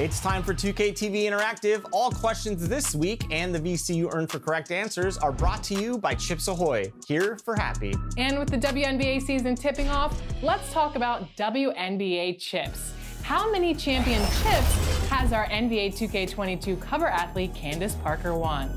It's time for 2K TV Interactive. All questions this week and the VC you earn for correct answers are brought to you by Chips Ahoy, here for happy. And with the WNBA season tipping off, let's talk about WNBA chips. How many championships has our NBA 2K22 cover athlete Candace Parker won?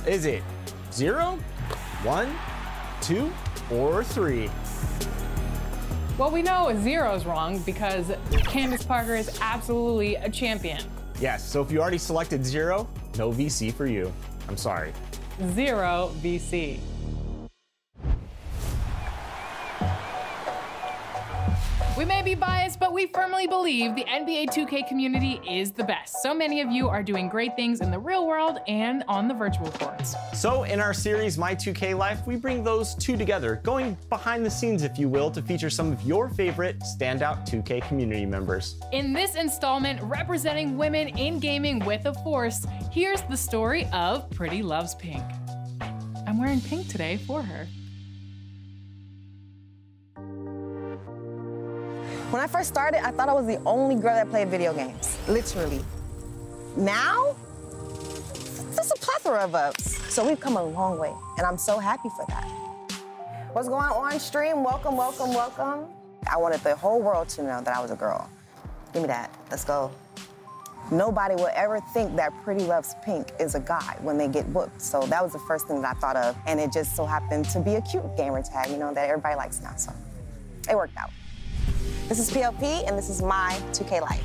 Is it 0, 1, 2, or 3? Well, we know 0 is wrong because Candace Parker is absolutely a champion. Yes, so if you already selected 0, no VC for you. I'm sorry. 0 VC. We may be biased, but we firmly believe the NBA 2K community is the best. So many of you are doing great things in the real world and on the virtual courts. So in our series, My 2K Life, we bring those two together, going behind the scenes, if you will, to feature some of your favorite standout 2K community members. In this installment, representing women in gaming with a force, here's the story of Pretty Loves Pink. I'm wearing pink today for her. When I first started, I thought I was the only girl that played video games, literally. Now, there's a plethora of us. So we've come a long way, and I'm so happy for that. What's going on stream? Welcome, welcome, welcome. I wanted the whole world to know that I was a girl. Give me that, let's go. Nobody will ever think that Pretty Loves Pink is a guy when they get booked. So that was the first thing that I thought of, and it just so happened to be a cute gamer tag, you know, that everybody likes now, so it worked out. This is PLP, and this is My 2K Life.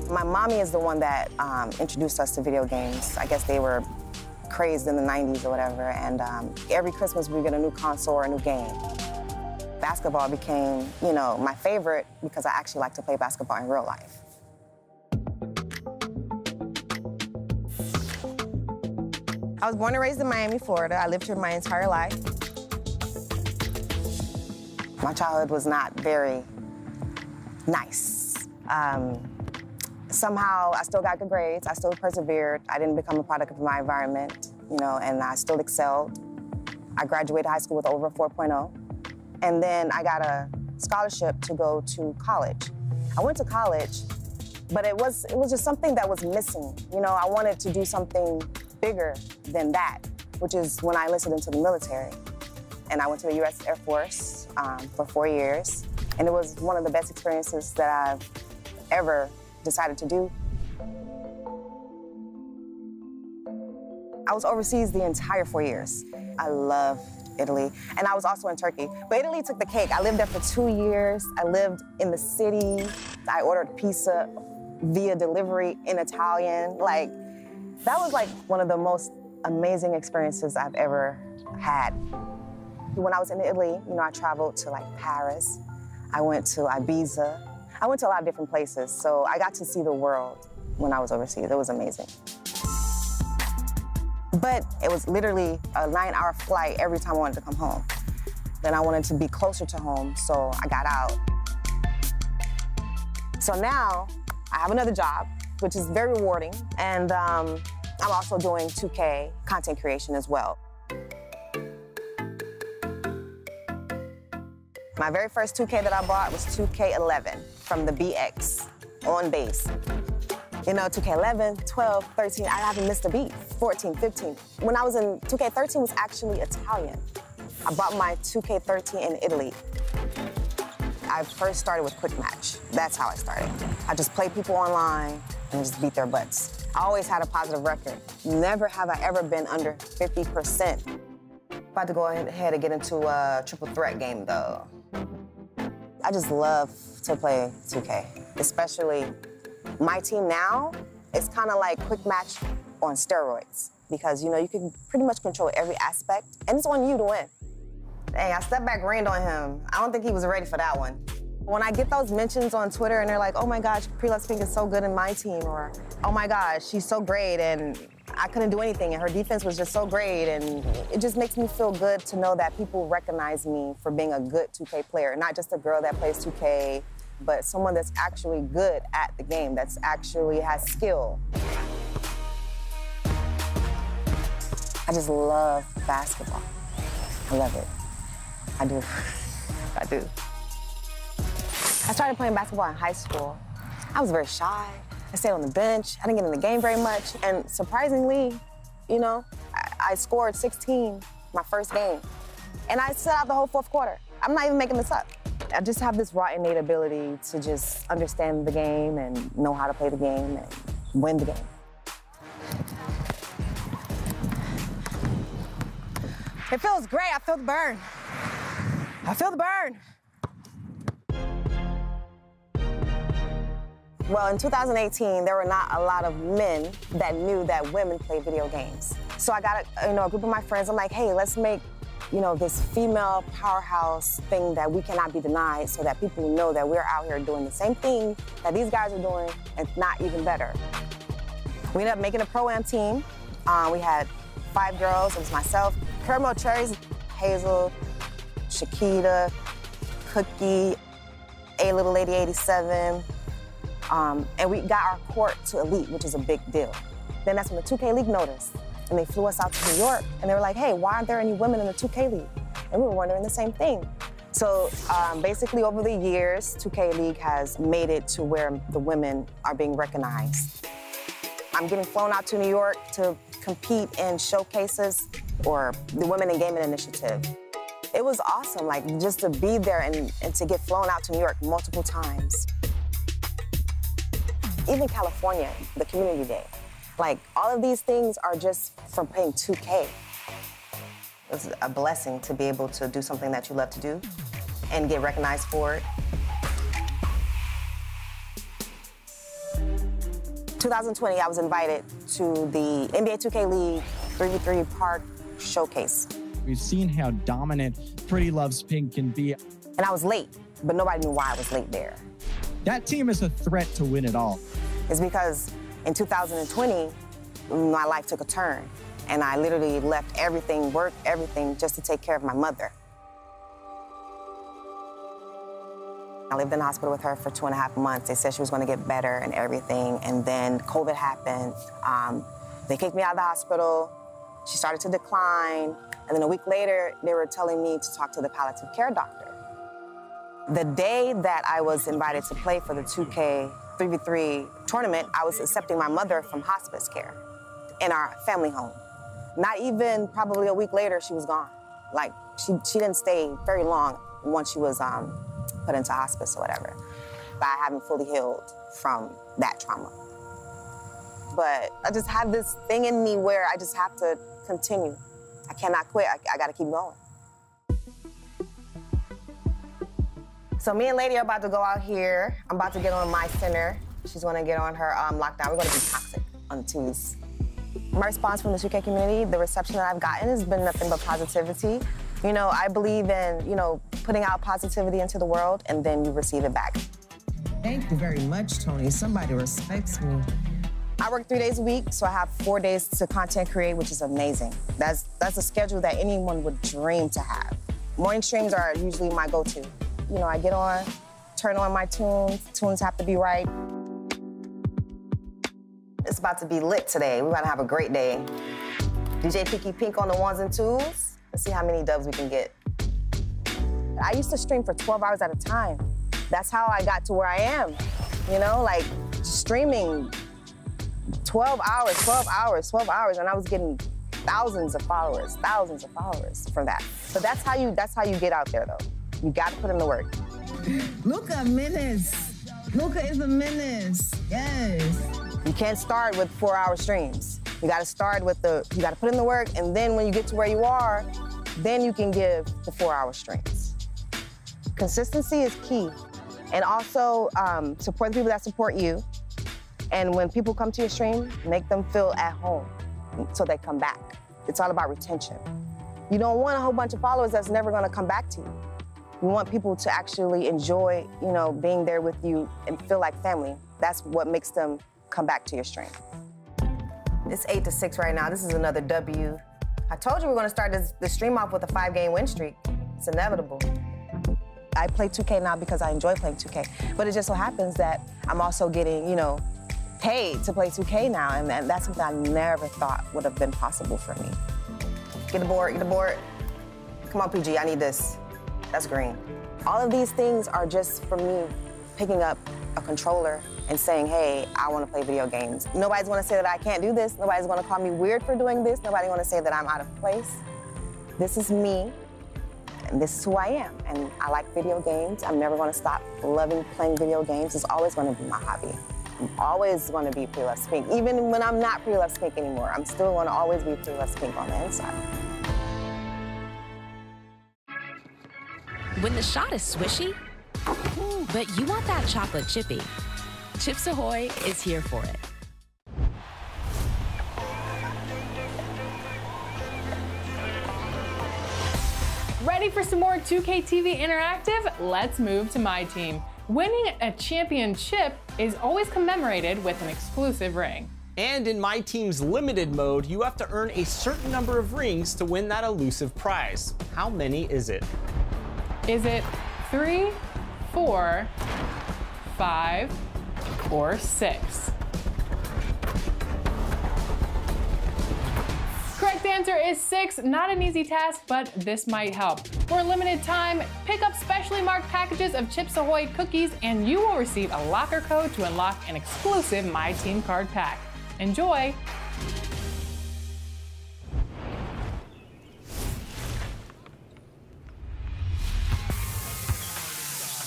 My mommy is the one that introduced us to video games. I guess they were crazed in the 90s or whatever, and every Christmas we get a new console or a new game. Basketball became, you know, my favorite because I actually like to play basketball in real life. I was born and raised in Miami, Florida. I lived here my entire life. My childhood was not very nice. Somehow, I still got good grades. I still persevered. I didn't become a product of my environment, you know, and I still excelled. I graduated high school with over a 4.0. And then I got a scholarship to go to college. I went to college, but it was just something that was missing. You know, I wanted to do something bigger than that, which is when I enlisted into the military. And I went to the U.S. Air Force for 4 years. And it was one of the best experiences that I've ever decided to do. I was overseas the entire 4 years. I love Italy. And I was also in Turkey. But Italy took the cake. I lived there for 2 years. I lived in the city. I ordered pizza via delivery in Italian. Like, that was like one of the most amazing experiences I've ever had. When I was in Italy, you know, I traveled to like Paris. I went to Ibiza. I went to a lot of different places. So I got to see the world when I was overseas. It was amazing. But it was literally a 9-hour flight every time I wanted to come home. Then I wanted to be closer to home, so I got out. So now I have another job, which is very rewarding, and I'm also doing 2K content creation as well. My very first 2K that I bought was 2K11 from the BX on base. You know, 2K11, 12, 13, I haven't missed a beat. 14, 15. When I was in 2K13 was actually Italian. I bought my 2K13 in Italy. I first started with Quick Match. That's how I started. I just played people online and just beat their butts. I always had a positive record. Never have I ever been under 50%. About to go ahead and get into a triple threat game, though. I just love to play 2K, especially my team now. It's kind of like Quick Match on steroids because, you know, you can pretty much control every aspect, and it's on you to win. Dang, I step back rained on him. I don't think he was ready for that one. When I get those mentions on Twitter and they're like, oh my gosh, Pretty Loves Pink is so good in my team, or oh my gosh, she's so great and I couldn't do anything and her defense was just so great, and it just makes me feel good to know that people recognize me for being a good 2K player, not just a girl that plays 2K, but someone that's actually good at the game, that's actually has skill. I just love basketball. I love it. I do. I do. I started playing basketball in high school. I was very shy. I stayed on the bench. I didn't get in the game very much. And surprisingly, you know, I scored 16 my first game. And I sat out the whole fourth quarter. I'm not even making this up. I just have this raw innate ability to just understand the game and know how to play the game and win the game. It feels great. I feel the burn. I feel the burn. Well, in 2018, there were not a lot of men that knew that women play video games. So I got a group of my friends. I'm like, hey, let's make, this female powerhouse thing that we cannot be denied so that people know that we're out here doing the same thing that these guys are doing and not even better. We ended up making a pro-am team. We had 5 girls. It was myself, Caramel Cherries, Hazel, Shakita, Cookie, A Little Lady 87. And we got our court to elite, which is a big deal. Then that's when the 2K League noticed. And they flew us out to New York, and they were like, hey, why aren't there any women in the 2K League? And we were wondering the same thing. So basically over the years, 2K League has made it to where the women are being recognized. I'm getting flown out to New York to compete in showcases or the Women in Gaming Initiative. It was awesome, like just to be there and to get flown out to New York multiple times. Even California, the Community Day. Like, all of these things are just from playing 2K. It's a blessing to be able to do something that you love to do and get recognized for it. 2020, I was invited to the NBA 2K League 3v3 Park Showcase. We've seen how dominant Pretty Loves Pink can be. And I was late, but nobody knew why I was late there. That team is a threat to win it all. It's because in 2020, my life took a turn, and I literally left everything, work, everything, just to take care of my mother. I lived in the hospital with her for 2.5 months. They said she was going to get better and everything, and then COVID happened. They kicked me out of the hospital. She started to decline, and then a week later, they were telling me to talk to the palliative care doctor. The day that I was invited to play for the 2K 3v3 tournament, I was accepting my mother from hospice care in our family home. Not even probably a week later, she was gone. Like, she didn't stay very long once she was put into hospice or whatever. But I haven't fully healed from that trauma. But I just have this thing in me where I just have to continue. I cannot quit. I gotta keep going. So me and Lady are about to go out here. I'm about to get on my center. She's gonna get on her lockdown. We're gonna be toxic on the tees. My response from the 2K community, the reception that I've gotten has been nothing but positivity. I believe in, putting out positivity into the world and then you receive it back. Thank you very much, Tony. Somebody respects me. I work 3 days a week, so I have 4 days to content create, which is amazing. That's a schedule that anyone would dream to have. Morning streams are usually my go-to. I get on, turn on my tunes. Tunes have to be right. It's about to be lit today. We're about to have a great day. DJ Pinky Pink on the 1s and 2s. Let's see how many dubs we can get. I used to stream for 12 hours at a time. That's how I got to where I am. Like streaming 12 hours, and I was getting thousands of followers from that. So that's how you get out there, though. You got to put in the work. Luka, menace. Luka is a menace. Yes. You can't start with 4-hour streams. You got to start with you got to put in the work, and then when you get to where you are, then you can give the 4-hour streams. Consistency is key. And also support the people that support you. And when people come to your stream, make them feel at home so they come back. It's all about retention. You don't want a whole bunch of followers that's never going to come back to you. You want people to actually enjoy, being there with you and feel like family. That's what makes them come back to your stream. It's 8-6 right now. This is another W. I told you we're going to start this stream off with a 5-game win streak. It's inevitable. I play 2K now because I enjoy playing 2K. But it just so happens that I'm also getting, paid to play 2K now, and that's something I never thought would have been possible for me. Get the board, get the board. Come on, PG, I need this. that's green. All of these things are just for me picking up a controller and saying, hey, I want to play video games. Nobody's going to say that I can't do this. Nobody's going to call me weird for doing this. Nobody's going to say that I'm out of place. This is me, and this is who I am. And I like video games. I'm never going to stop loving playing video games. It's always going to be my hobby. I'm always going to be Pre-Loved Pink. Even when I'm not Pre-Loved Pink anymore, I'm still going to always be Pre-Loved Pink on the inside. When the shot is swishy, but you want that chocolate chippy, Chips Ahoy is here for it. Ready for some more 2K TV Interactive? Let's move to my team. Winning a championship is always commemorated with an exclusive ring. And in My Team's limited mode, you have to earn a certain number of rings to win that elusive prize. How many is it? Is it 3, 4, 5, or 6? Correct answer is 6. Not an easy task, but this might help. For a limited time, pick up specially marked packages of Chips Ahoy cookies and you will receive a locker code to unlock an exclusive My Team card pack. Enjoy!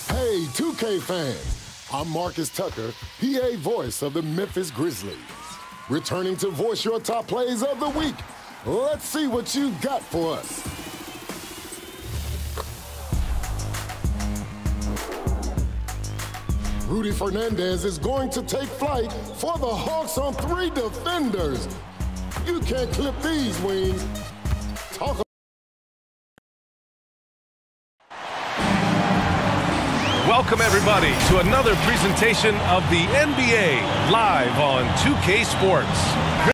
Hey, 2K fans, I'm Marcus Tucker, PA voice of the Memphis Grizzlies. Returning to voice your top plays of the week. Let's see what you got for us. Rudy Fernandez is going to take flight for the Hawks on 3 defenders. You can't clip these wings. Talk. Welcome, everybody, to another presentation of the NBA live on 2K Sports.